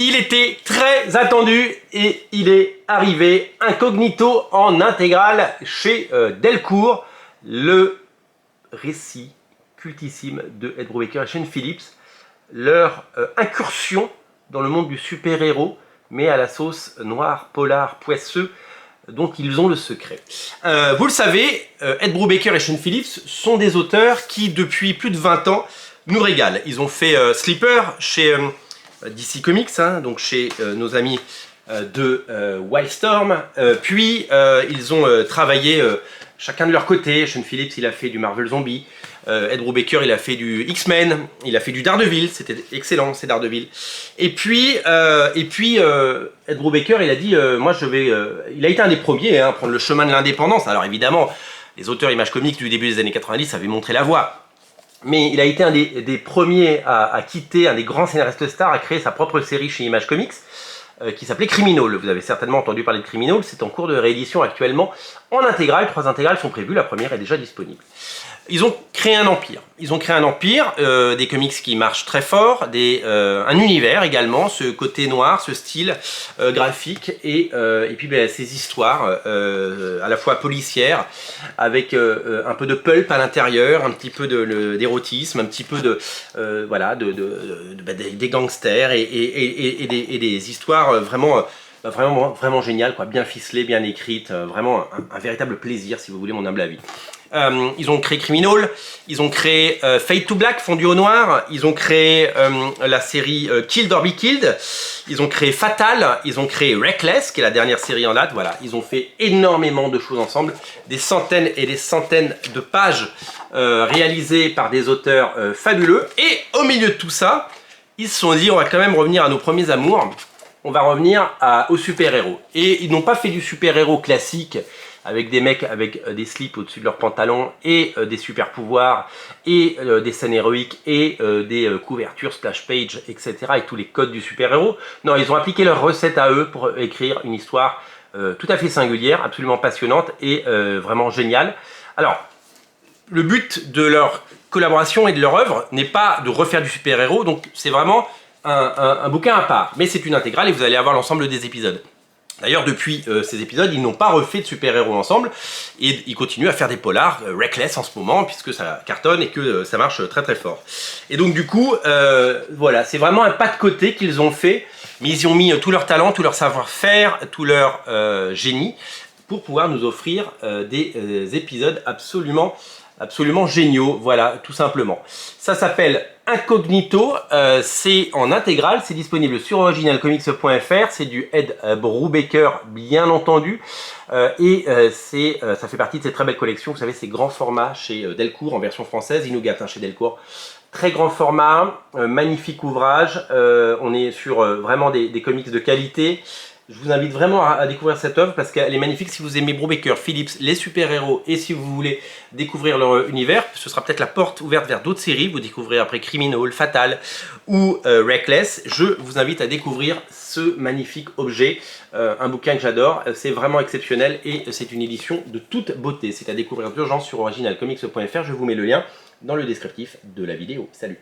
Il était très attendu et il est arrivé, Incognito en intégrale chez Delcourt, le récit cultissime de Ed Brubaker et Shane Phillips, leur incursion dans le monde du super-héros, mais à la sauce noire, polar, poisseux, dont ils ont le secret. Vous le savez, Ed Brubaker et Shane Phillips sont des auteurs qui, depuis plus de 20 ans, nous régalent. Ils ont fait Sleeper chez DC Comics, hein, donc chez nos amis de Wildstorm, puis ils ont travaillé chacun de leur côté. Shane Phillips, il a fait du Marvel Zombie, Ed Brubaker, il a fait du X-Men, il a fait du Daredevil, c'était excellent, c'est Daredevil. Et puis Ed Brubaker, il a dit, moi je vais... il a été un des premiers à prendre le chemin de l'indépendance. Alors évidemment, les auteurs Image Comics du début des années 90 avaient montré la voie. Mais il a été un des premiers à quitter, un des grands scénaristes stars, à créer sa propre série chez Image Comics, qui s'appelait Criminal. Vous avez certainement entendu parler de Criminal, c'est en cours de réédition actuellement en intégrale. 3 intégrales sont prévues, la première est déjà disponible. Ils ont créé un empire. Ils ont créé un empire, des comics qui marchent très fort, un univers également, ce côté noir, ce style graphique, et puis ces histoires à la fois policières, avec un peu de pulp à l'intérieur, un petit peu d'érotisme, un petit peu voilà, des gangsters et des histoires vraiment géniales, quoi, bien ficelées, bien écrites, vraiment un véritable plaisir, si vous voulez mon humble avis. Ils ont créé Criminal, ils ont créé Fade to Black, Fondu au Noir, ils ont créé la série Killed or Be Killed, ils ont créé Fatal, ils ont créé Reckless, qui est la dernière série en date. Voilà, ils ont fait énormément de choses ensemble, des centaines et des centaines de pages réalisées par des auteurs fabuleux. Et au milieu de tout ça, ils se sont dit, on va quand même revenir à nos premiers amours, on va revenir aux super-héros. Et ils n'ont pas fait du super-héros classique, avec des mecs avec des slips au-dessus de leurs pantalons et des super pouvoirs et des scènes héroïques et des couvertures, splash page, etc. et tous les codes du super-héros. Non, ils ont appliqué leur recette à eux pour écrire une histoire tout à fait singulière, absolument passionnante et vraiment géniale. Alors, le but de leur collaboration et de leur œuvre n'est pas de refaire du super-héros, donc c'est vraiment un bouquin à part. Mais c'est une intégrale et vous allez avoir l'ensemble des épisodes. D'ailleurs, depuis ces épisodes, ils n'ont pas refait de super-héros ensemble et ils continuent à faire des polars Reckless en ce moment puisque ça cartonne et que ça marche très très fort. Et donc du coup, voilà, c'est vraiment un pas de côté qu'ils ont fait, mais ils y ont mis tout leur talent, tout leur savoir-faire, tout leur génie pour pouvoir nous offrir des épisodes absolument géniaux, voilà, tout simplement. Ça s'appelle Incognito, c'est en intégrale, c'est disponible sur originalcomics.fr, c'est du Ed Brubaker bien entendu, ça fait partie de cette très belle collection, vous savez, ces grands formats chez Delcourt en version française, Inougat hein, chez Delcourt. Très grand format, magnifique ouvrage, on est sur vraiment des comics de qualité. Je vous invite vraiment à découvrir cette œuvre parce qu'elle est magnifique si vous aimez Brubaker, Phillips, les super-héros et si vous voulez découvrir leur univers. Ce sera peut-être la porte ouverte vers d'autres séries. Vous découvrirez après Criminal, Fatal ou Reckless. Je vous invite à découvrir ce magnifique objet, un bouquin que j'adore. C'est vraiment exceptionnel et c'est une édition de toute beauté. C'est à découvrir d'urgence sur originalcomics.fr. Je vous mets le lien dans le descriptif de la vidéo. Salut!